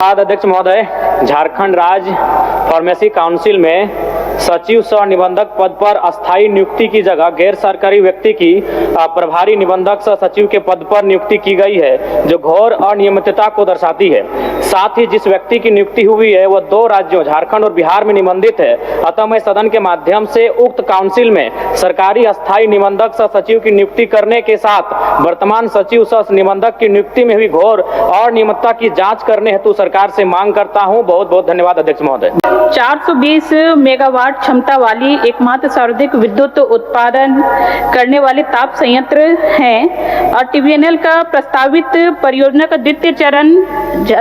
धन्यवाद अध्यक्ष महोदय। झारखंड राज्य फार्मेसी काउंसिल में सचिव सह निबंधक पद पर अस्थायी नियुक्ति की जगह गैर सरकारी व्यक्ति की प्रभारी निबंधक सह सचिव के पद पर नियुक्ति की गई है, जो घोर अनियमितता को दर्शाती है। साथ ही जिस व्यक्ति की नियुक्ति हुई है वह 2 राज्यों झारखंड और बिहार में निबंधित है। अतः मैं सदन के माध्यम से उक्त काउंसिल में सरकारी अस्थायी निबंधक सह सचिव की नियुक्ति करने के साथ वर्तमान सचिव सह निबंधक की नियुक्ति में भी घोर अनियमितता की जांच करने हेतु सरकार से मांग करता हूं। बहुत बहुत धन्यवाद अध्यक्ष महोदय। 420 मेगावाट क्षमता वाली एकमात्र सर्वाधिक विद्युत उत्पादन करने वाले ताप संयंत्र हैं और TVNL का प्रस्तावित परियोजना का द्वितीय चरण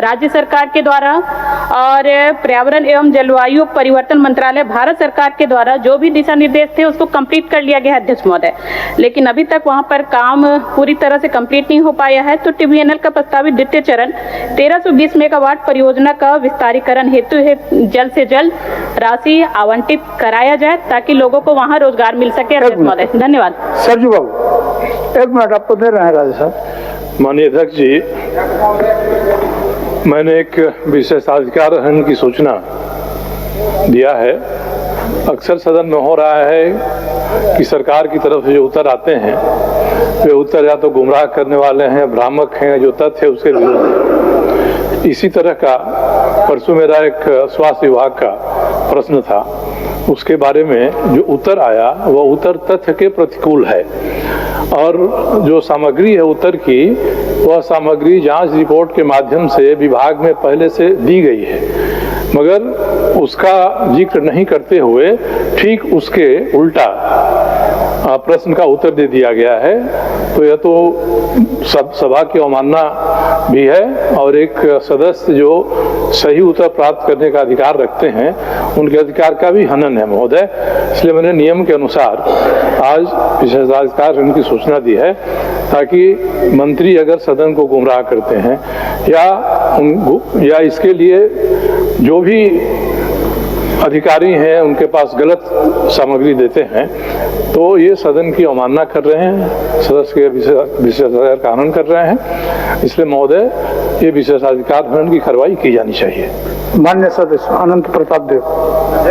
राज्य सरकार के द्वारा और पर्यावरण एवं जलवायु परिवर्तन मंत्रालय भारत सरकार के द्वारा जो भी दिशा निर्देश थे उसको कंप्लीट कर लिया गया है अध्यक्ष महोदय, लेकिन अभी तक वहां पर काम पूरी तरह से कंप्लीट नहीं हो पाया है। तो TVNL का प्रस्तावित द्वितीय चरण 1320 मेगावाट परियोजना का विस्तारीकरण हेतु जल्द से जल्द राशि आवंटित कराया जाए ताकि लोगों को वहां रोजगार मिल सके अध्यक्ष महोदय। धन्यवाद। सरजू बाबू 1 मिनट आपको दे रहे हैं राजा साहब। माननीय अध्यक्ष जी, मैंने एक विशेषाधिकार हनन की सूचना दिया है। अक्सर सदन में हो रहा है कि सरकार की तरफ से जो उत्तर आते हैं वे उत्तर या तो गुमराह करने वाले हैं, भ्रामक हैं, जो तथ्य उसके विरुद्ध। इसी तरह का परसों मेरा एक स्वास्थ्य विभाग का प्रश्न था, उसके बारे में जो उत्तर आया वह उत्तर तथ्य के प्रतिकूल है और जो सामग्री है उत्तर की वह सामग्री जांच रिपोर्ट के माध्यम से विभाग में पहले से दी गई है, मगर उसका जिक्र नहीं करते हुए ठीक उसके उल्टा प्रश्न का उत्तर दे दिया गया है। तो यह तो सभा की अवमानना भी है और एक सदस्य जो सही उत्तर प्राप्त करने का अधिकार रखते हैं उनके अधिकार का भी हनन है महोदय। इसलिए मैंने नियम के अनुसार आज विशेषाधिकार हनन की सूचना दी है ताकि मंत्री अगर सदन को गुमराह करते हैं या इसके लिए जो भी अधिकारी हैं उनके पास गलत सामग्री देते हैं तो ये सदन की अवमानना कर रहे हैं, सदस्य के विशेषाधिकार का हनन कर रहे हैं। इसलिए महोदय ये विशेषाधिकार हनन की कार्रवाई की जानी चाहिए। माननीय सदस्य अनंत प्रताप देव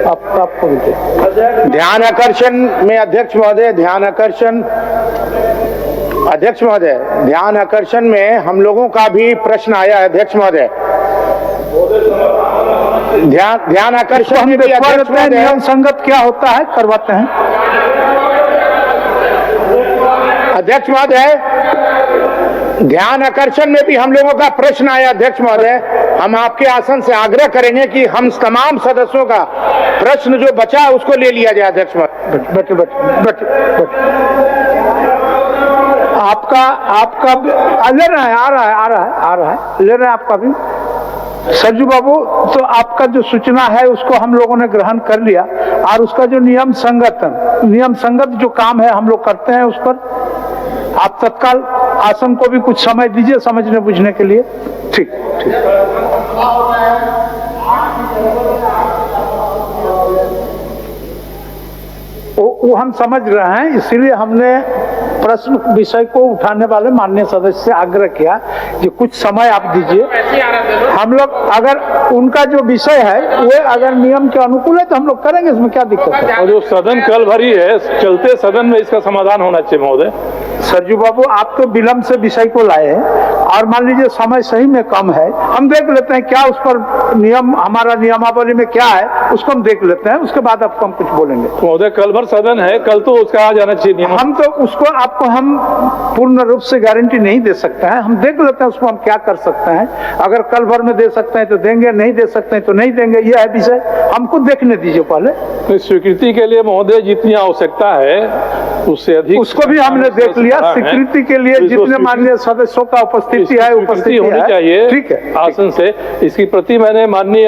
आपको भी ध्यान आकर्षण में अध्यक्ष महोदय, ध्यान आकर्षण में हम लोगों का भी प्रश्न आया है अध्यक्ष महोदय। ध्यान आकर्षण में भी अध्यक्ष महोदय नियम संगत क्या होता है करवाते हैं अध्यक्ष महोदय। ध्यान आकर्षण में भी हम लोगों का प्रश्न आया अध्यक्ष महोदय। हम आपके आसन से आग्रह करेंगे कि हम तमाम सदस्यों का प्रश्न जो बचा है उसको ले लिया जाए अध्यक्ष महोदय। आपका ले रहे हैं, आ रहा है ले रहे हैं आपका भी सरजू बाबू। तो आपका जो सूचना है उसको हम लोगों ने ग्रहण कर लिया और उसका जो नियम संगत जो काम है हम लोग करते हैं उस पर आप तत्काल आसन को भी कुछ समय दीजिए समझने बुझने के लिए। ठीक वो हम समझ रहे हैं, इसीलिए हमने प्रश्न विषय को उठाने वाले माननीय सदस्य से आग्रह किया कि कुछ समय आप दीजिए। हम लोग अगर उनका जो विषय है वे अगर नियम के अनुकूल है तो हम लोग करेंगे, इसमें क्या दिक्कत है। और जो सदन कल भरी है, चलते सदन में इसका समाधान होना चाहिए महोदय। सरजू बाबू आप तो विलंब से विषय को लाए हैं और मान लीजिए समय सही में कम है, हम देख लेते हैं क्या उस पर नियम हमारा नियमावली में क्या है उसको हम देख लेते हैं, उसके बाद आपको हम कुछ बोलेंगे। महोदय कल भर सदन है, कल तो उसका आ जाना चाहिए। हम तो उसको आपको हम पूर्ण रूप से गारंटी नहीं दे सकते हैं, हम देख लेते हैं उसको हम क्या कर सकते हैं। अगर कल भर में दे सकते हैं तो देंगे, नहीं दे सकते हैं तो नहीं देंगे। यह है विषय, हमको देखने दीजिए पहले। स्वीकृति के लिए महोदय जितनी आवश्यकता है उससे अधिक उसको भी हमने देख लिया। स्वीकृति के लिए जितने माननीय सदस्यों का उपस्थिति है उपस्थिति होनी चाहिए। ठीक है आसन से इसकी प्रति मैंने माननीय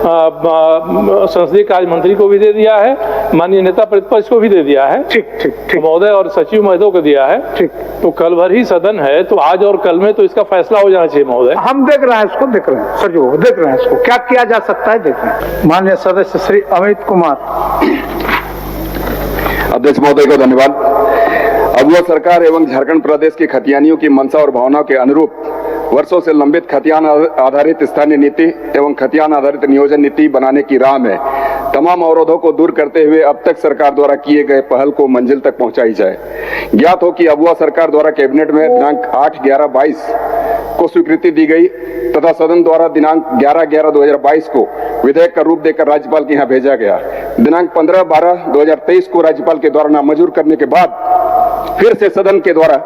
संसदीय कार्य मंत्री को भी दे दिया है, माननीय नेता प्रतिपक्ष को भी दे दिया है। ठीक महोदय और सचिव महोदय को दिया है। ठीक, तो कल भर ही सदन है तो आज और कल में तो इसका फैसला हो जाना चाहिए महोदय। हम देख रहे हैं इसको, देख रहे हैं सरजू देख रहे हैं इसको क्या किया जा सकता है, देख रहे हैं। माननीय सदस्य श्री अमित कुमार। अध्यक्ष महोदय को धन्यवाद। अगुआ सरकार एवं झारखंड प्रदेश के खतियानियों की मंशा और भावनाओं के अनुरूप वर्षों से लंबित खतियान आधारित स्थानीय नीति एवं खतियान आधारित नियोजन नीति बनाने की राह में तमाम अवरोधों को दूर करते हुए अब तक सरकार द्वारा किए गए पहल को मंजिल तक पहुंचाई जाए। ज्ञात हो कि अबुआ सरकार द्वारा कैबिनेट में दिनांक 8/11/22 को स्वीकृति दी गई तथा सदन द्वारा दिनांक 11/11/2022 को विधेयक का रूप देकर राज्यपाल के यहाँ भेजा गया। दिनांक 15/12/2023 को राज्यपाल के द्वारा नामंजूर करने के बाद फिर से सदन के द्वारा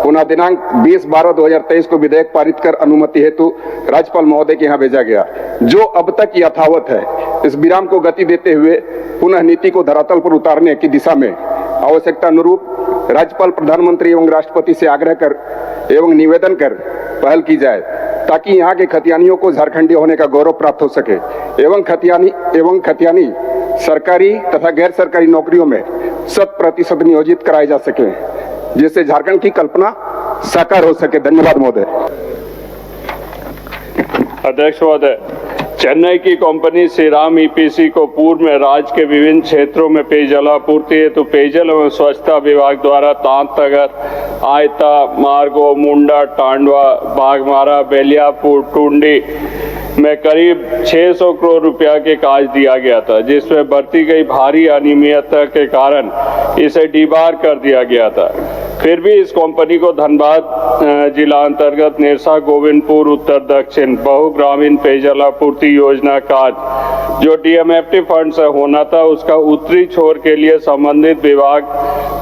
पुनः दिनांक 20/12/2023 को विधेयक पारित कर अनुमति हेतु राज्यपाल महोदय के यहाँ भेजा गया, जो अब तक यथावत है। इस विराम को गति देते हुए पुनः नीति को धरातल पर उतारने की दिशा में आवश्यकता अनुरूप राज्यपाल प्रधानमंत्री एवं राष्ट्रपति से आग्रह कर एवं निवेदन कर पहल की जाए, ताकि यहाँ के खतियानियों को झारखंडी होने का गौरव प्राप्त हो सके एवं खतियानी सरकारी तथा गैर सरकारी नौकरियों में 100% नियोजित कराए जा सके, जिससे झारखंड की कल्पना साकार हो सके। धन्यवाद महोदय। अध्यक्ष महोदय, चेन्नई की कंपनी श्रीराम ईपीसी को पूर्व में राज्य के विभिन्न क्षेत्रों में पेयजल आपूर्ति हेतु पेयजल एवं स्वच्छता विभाग द्वारा तांतगर, आयता, मार्गो, मुंडा, टांडवा, बाघमारा, बेलियापुर, टूंडी में करीब 600 करोड़ रुपया के काज दिया गया था, जिसमें बरती गई भारी अनियमितता के कारण इसे डीबार कर दिया गया था। फिर भी इस कंपनी को धनबाद जिला अंतर्गत निरसा गोविंदपुर उत्तर दक्षिण बहुग्रामीण पेयजल आपूर्ति योजना कार्य जो डीएमएफटी फंड से होना था, उसका उत्तरी छोर के लिए संबंधित विभाग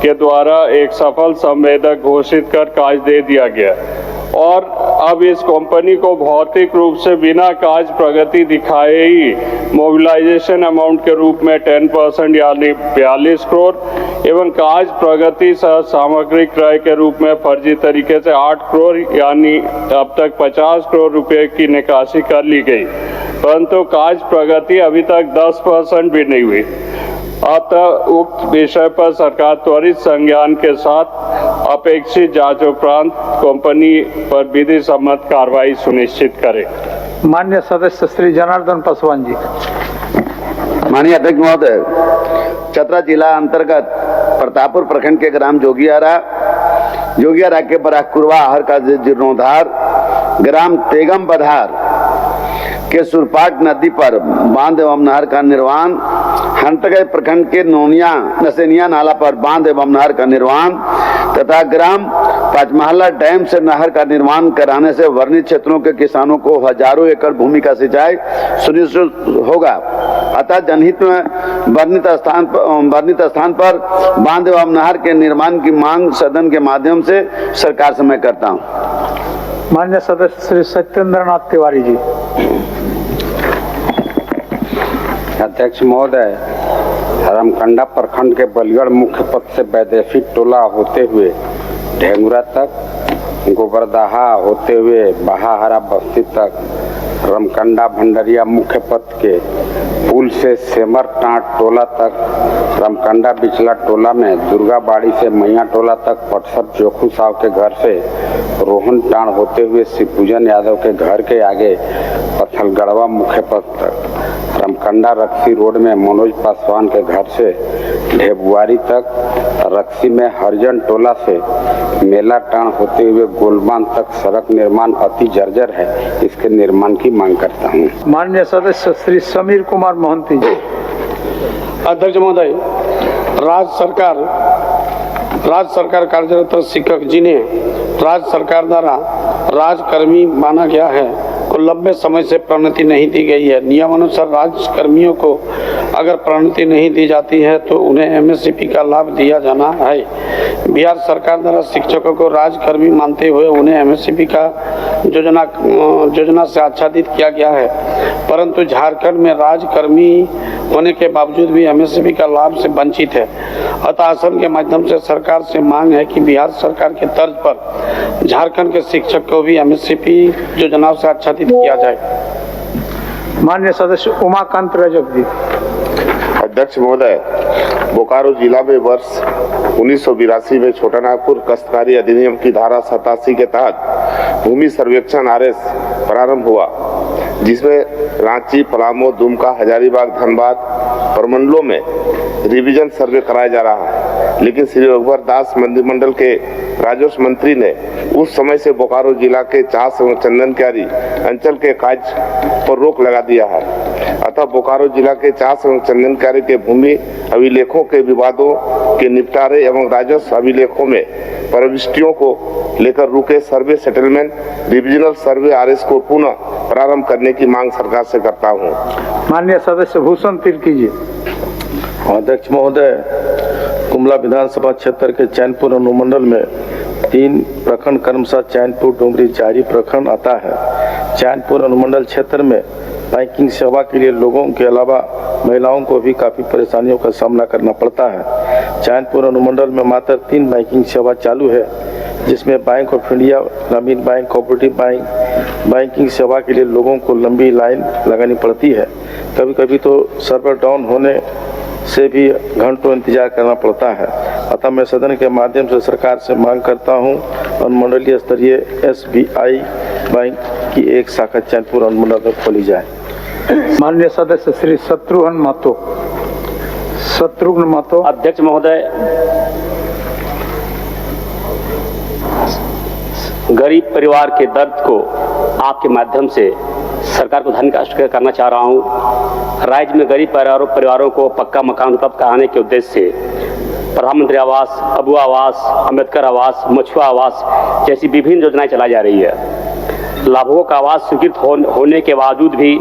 के द्वारा एक सफल संवेदक घोषित कर कार्य दे दिया गया और अब इस कंपनी को भौतिक रूप से बिना कार्य प्रगति दिखाए ही मोबिलाइजेशन अमाउंट के रूप में 10% यानी 42 करोड़ एवं कार्य प्रगति सह सामग्री क्रय के रूप में फर्जी तरीके से 8 करोड़ यानी अब तक 50 करोड़ रुपए की निकासी कर ली गई, परंतु कार्य प्रगति अभी तक 10% भी नहीं हुई। अतः उक्त विषय पर सरकार त्वरित संज्ञान के साथ अपेक्षित जांच उपरांत कंपनी पर विधि सम्मत कार्रवाई सुनिश्चित करे। माननीय सदस्य श्री जनार्दन पासवान जी। माननीय अध्यक्ष महोदय, चतरा जिला अंतर्गत प्रतापपुर प्रखंड के ग्राम जोगियारा के बराकुरवा आहर का जीर्णोद्धार, ग्राम तेगम बधार के सुरपाट नदी पर बांध एवं नहर का निर्माण, हंटगढ़ प्रखंड के नसेनिया नाला पर बांध एवं नहर का निर्माण तथा ग्राम पांचमहला डैम से नहर का निर्माण कराने से वर्णित क्षेत्रों के किसानों को हजारों एकड़ भूमि का सिंचाई सुनिश्चित होगा। अतः जनहित में वर्णित स्थान पर बांध एवं नहर के निर्माण की मांग सदन के माध्यम से सरकार से मैं करता हूँ। माननीय सदस्य श्री सत्येंद्र नाथ तिवारी जी। अध्यक्ष महोदय, रमकंडा प्रखंड के बलिगढ़ मुख्य पथ से वैदेशी टोला होते हुए ढेंगुरा तक, गोबरदाहा होते हुए बहाहरा बस्ती तक, रमकंडा भंडरिया मुख्य पथ के पुल से सेमर टाट टोला तक, रमकंडा बिचला टोला में दुर्गाबाड़ी से मैया टोला तक, पटसर जोखू साहब के घर से रोहन टाण होते हुए शिवपूजन यादव के घर के आगे पत्थलगढ़वा मुख्य पथ तक, रमकंडा रक्सी रोड में मनोज पासवान के घर से ढेबुआरी तक, रक्सी में हरिजन टोला से मेला टाण होते हुए गोलबान तक सड़क निर्माण अति जर्जर है, इसके निर्माण की मांग करता हूँ। माननीय सदस्य श्री समीर कुमार मोहंती जी। अध्यक्ष महोदय, राज्य सरकार कार्यरत शिक्षक जिन्हें राज्य सरकार द्वारा राजकर्मी माना गया है को लंबे समय से प्रोन्नति नहीं दी गई है। नियमानुसार राज्य कर्मियों को अगर प्रोन्नति नहीं दी जाती है तो उन्हें एमएससीपी का लाभ दिया जाना है। बिहार सरकार द्वारा शिक्षकों को राजकर्मी मानते हुए उन्हें एमएससीपी का योजना से आच्छादित किया गया है, परंतु झारखंड में राजकर्मी होने के बावजूद भी एमएससीपी का लाभ से वंचित है। अतः आसन के माध्यम से सरकार से मांग है कि बिहार सरकार के तर्ज पर झारखंड के शिक्षक को भी एमएससीपी योजना से आच्छादित किया जाए। माननीय सदस्य उमाकांत रजक जी। अध्यक्ष महोदय, बोकारो जिला में वर्ष 1982 में छोटानागपुर काश्तकारी अधिनियम की धारा 87 के तहत भूमि सर्वेक्षण आरएस प्रारंभ हुआ, जिसमें रांची, पलामू, दुमका, हजारीबाग, धनबाद प्रमंडलों में रिवीजन सर्वे कराया जा रहा है। लेकिन श्री रघुवर दास मंत्रिमंडल के राजस्व मंत्री ने उस समय से बोकारो जिला के चास एवं चंदनकारी अंचल के कार्य पर रोक लगा दिया है। अतः बोकारो जिला के चास एवं चंदनकारी के भूमि अभिलेखों के विवादों के निपटारे एवं राजस्व अभिलेखों में प्रविष्टियों को लेकर रुके सर्वे सेटलमेंट डिविजनल सर्वे आरएस को पुनः प्रारंभ करने की मांग सरकार से करता हूं। माननीय सदस्य भूषण तिर्की जी। अध्यक्ष महोदय, कुमला विधानसभा क्षेत्र के चैनपुर अनुमंडल में 3 प्रखंड क्रमशः चैनपुर, डोंगरी, जारी प्रखंड आता है। चैनपुर अनुमंडल क्षेत्र में बैंकिंग सेवा के लिए लोगों के अलावा महिलाओं को भी काफ़ी परेशानियों का सामना करना पड़ता है। चैनपुर अनुमंडल में मात्र 3 बैंकिंग सेवा चालू है, जिसमें बैंक ऑफ इंडिया, ग्रामीण बैंक, कोऑपरेटिव बैंक। बैंकिंग सेवा के लिए लोगों को लंबी लाइन लगानी पड़ती है। कभी कभी तो सर्वर डाउन होने से भी घंटों इंतजार करना पड़ता है। अतः मैं सदन के माध्यम से सरकार से मांग करता हूं, अनुमंडलीय स्तरीय SBI बैंक की एक शाखा चैनपुर अनुमंडल में खोली जाए। माननीय सदस्य श्री शत्रुघ्न महतो। अध्यक्ष महोदय, गरीब परिवार के दर्द को आपके माध्यम से सरकार को धन्यवाद करना चाह रहा हूं। राज्य में गरीब परिवारों को पक्का मकान उपलब्ध कराने के उद्देश्य से प्रधानमंत्री आवास, अबू आवास, अम्बेडकर आवास, मछुआ आवास जैसी विभिन्न योजनाएं चलाई जा रही है। लाभुकों का आवास स्वीकृत होने के बावजूद भी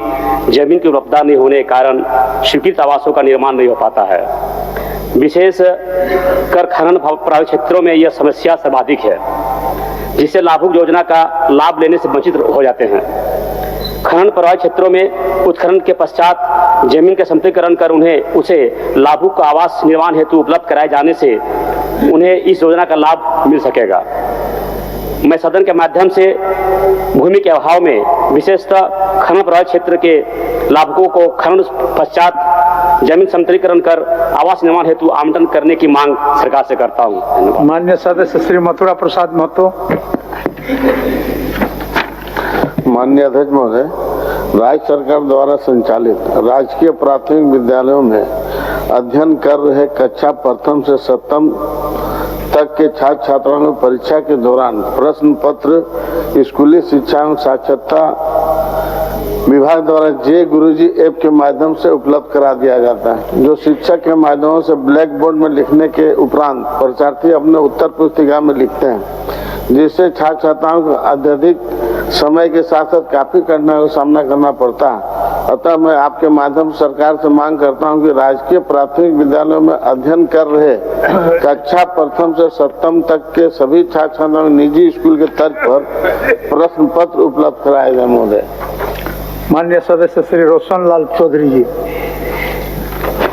जमीन की उपलब्धता नहीं होने के कारण स्वीकृत आवासों का निर्माण नहीं हो पाता है। विशेष कर खनन प्रभावित क्षेत्रों में यह समस्या सर्वाधिक है, जिससे लाभुक योजना का लाभ लेने से वंचित हो जाते हैं। खनन प्रभावित क्षेत्रों में उत्खनन के पश्चात जमीन का समतलीकरण कर उसे लाभुक का आवास निर्माण हेतु उपलब्ध कराए जाने से उन्हें इस योजना का लाभ मिल सकेगा। मैं सदन के माध्यम से भूमि के अभाव में विशेषतः खनन प्रभावित क्षेत्र के लाभुकों को खनन पश्चात जमीन समतलीकरण कर आवास निर्माण हेतु आवंटन करने की मांग सरकार से करता हूं। माननीय सदस्य श्री मथुरा प्रसाद महतो। माननीय अध्यक्ष महोदय, राज्य सरकार द्वारा संचालित राजकीय प्राथमिक विद्यालयों में अध्ययन कर रहे कक्षा प्रथम से 7वीं तक के छात्र छात्राओं को परीक्षा के दौरान प्रश्न पत्र स्कूली शिक्षा एवं साक्षरता विभाग द्वारा जे गुरुजी ऐप के माध्यम से उपलब्ध करा दिया जाता है, जो शिक्षक के माध्यमों से ब्लैक बोर्ड में लिखने के उपरांत परीक्षार्थी अपने उत्तर पुस्तिका में लिखते हैं, जिससे छात्र छात्राओं को अत्यधिक समय के साथ साथ काफी कठिनाइयों का सामना करना पड़ता है। अतः मैं आपके माध्यम से सरकार से मांग करता हूं कि राजकीय प्राथमिक विद्यालयों में अध्ययन कर रहे कक्षा प्रथम से 7वीं तक के सभी छात्र छात्राओं निजी स्कूल के तर्ज पर प्रश्न पत्र उपलब्ध कराए गए। महोदय, माननीय सदस्य श्री रोशन लाल चौधरी जी।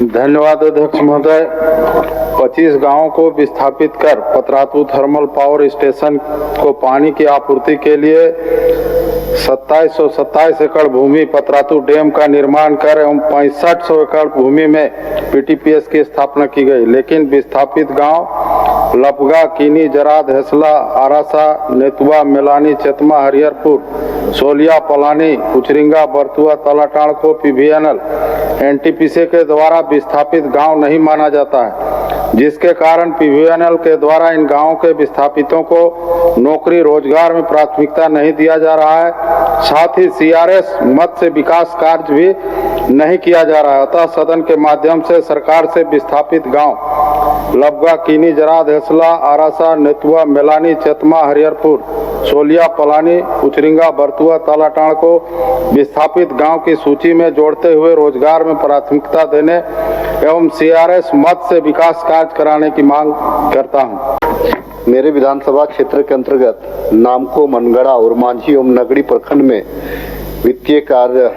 धन्यवाद अध्यक्ष महोदय। 25 गांवों को विस्थापित कर पतरातू थर्मल पावर स्टेशन को पानी की आपूर्ति के लिए 2727 एकड़ भूमि पतरातू डैम का निर्माण कर एवं 6500 एकड़ भूमि में PTPS की स्थापना की गई, लेकिन विस्थापित गांव लपगा, कीनी, जराद, हेसला, आरासा, नेतुआ, मेलानी, चेतमा, हरिहरपुर, सोलिया, पलानी, कुचरिंगा, बरतुआ, तालाटाड़ को PVNL NTPC के द्वारा विस्थापित गांव नहीं माना जाता है, जिसके कारण PVNL के द्वारा इन गांवों के विस्थापितों को नौकरी रोजगार में प्राथमिकता नहीं दिया जा रहा है। साथ ही CRS मद से विकास कार्य भी नहीं किया जा रहा है। अतः सदन के माध्यम से सरकार से विस्थापित गांव लबगा, कीनी, जराद, हेसला, आरासा, नेतुआ, मेलानी, चेतमा, हरिहरपुर, सोलिया, पलानी, उचरिंगा, बरतुआ, तालाटाड़ को विस्थापित गांव की सूची में जोड़ते हुए रोजगार में प्राथमिकता देने एवं CRS मद से विकास कार्य कराने की मांग करता हूं। मेरे विधानसभा क्षेत्र के अंतर्गत नामको, मनगढ़ा और मांझी एवं नगड़ी प्रखंड में वित्तीय कार्य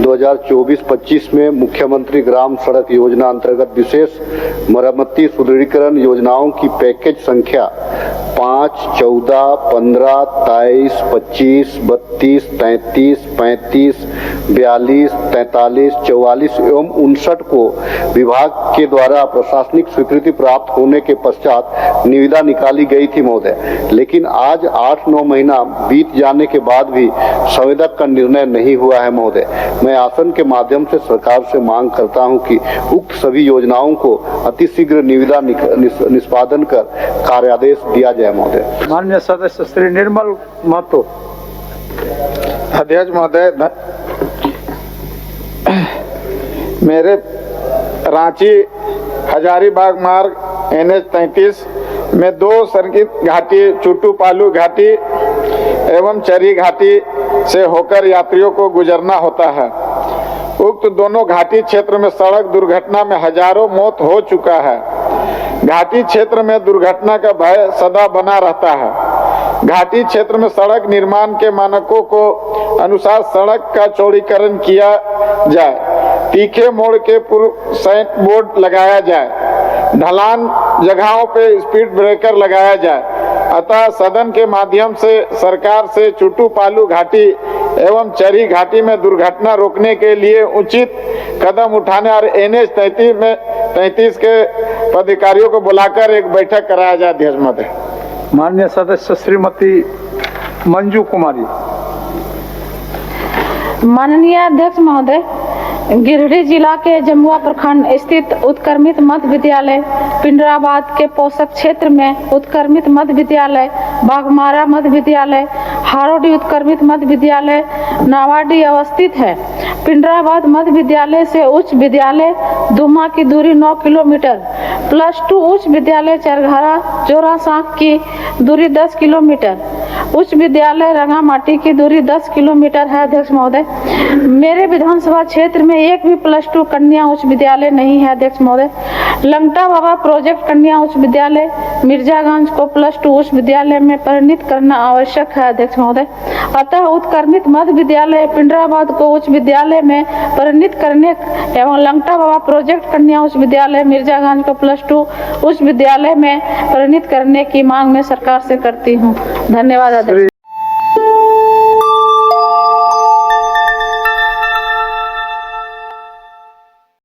2024-25 में मुख्यमंत्री ग्राम सड़क योजना अंतर्गत विशेष मरम्मती सुदृढ़ीकरण योजनाओं की पैकेज संख्या 5, 14, 15, 23, 25, 32, 33, 35, 42, 43, 44 एवं 59 को विभाग के द्वारा प्रशासनिक स्वीकृति प्राप्त होने के पश्चात निविदा निकाली गई थी महोदय, लेकिन आज 8-9 महीना बीत जाने के बाद भी संवेदक का निर्णय नहीं हुआ है महोदय। मैं आसन के माध्यम से सरकार से मांग करता हूं कि उक्त सभी योजनाओं को अतिशीघ्र निविदा निष्पादन कर कार्यादेश दिया जाए महोदय। माननीय सदस्य श्री निर्मल महतो। अध्यक्ष महोदय, मेरे रांची हजारीबाग मार्ग NH 33 में 2 संगीत घाटी, चुटू पालू घाटी एवं चरी घाटी से होकर यात्रियों को गुजरना होता है। उक्त दोनों घाटी क्षेत्र में सड़क दुर्घटना में हजारों मौत हो चुका है। घाटी क्षेत्र में दुर्घटना का भय सदा बना रहता है। घाटी क्षेत्र में सड़क निर्माण के मानकों को अनुसार सड़क का चौड़ीकरण किया जाए, तीखे मोड़ के पूर्व साइन बोर्ड लगाया जाए, ढलान जगहों पे स्पीड ब्रेकर लगाया जाए। अतः सदन के माध्यम से सरकार से चुटू पालू घाटी एवं चरी घाटी में दुर्घटना रोकने के लिए उचित कदम उठाने और NH 33 के पदाधिकारियों को बुलाकर एक बैठक कराया जाए। अध्यक्ष महोदय। माननीय सदस्य श्रीमती मंजू कुमारी। माननीय अध्यक्ष महोदय, गिरिडीह जिला के जमुआ प्रखंड स्थित उत्क्रमित मध्य विद्यालय पिंडराबाद के पोषक क्षेत्र में उत्क्रमित मध्य विद्यालय, बाघमारा मध्य विद्यालय, हारोडी उत्क्रमित मध्य विद्यालय, नावाडी अवस्थित है। पिंडराबाद मध्य विद्यालय से उच्च विद्यालय दुमा की दूरी 9 किलोमीटर, +2 उच्च विद्यालय चरघरा जोरासांक की दूरी 10 किलोमीटर, उच्च विद्यालय रंगामाटी की दूरी 10 किलोमीटर है। अध्यक्ष महोदय, मेरे विधानसभा क्षेत्र में एक भी +2 कन्या उच्च विद्यालय नहीं है। अध्यक्ष महोदय, लंगटा बाबा प्रोजेक्ट कन्या उच्च विद्यालय मिर्जागंज को +2 उच्च विद्यालय में परिणित करना आवश्यक है। अध्यक्ष महोदय, अतः उत्क्रमित मध्य विद्यालय पिंडराबाद को उच्च विद्यालय में परिणित करने एवं लंगटा बाबा प्रोजेक्ट कन्या उच्च विद्यालय मिर्जागंज को +2 उच्च विद्यालय में परिणित करने की मांग मैं सरकार से करती हूँ। धन्यवाद अध्यक्ष।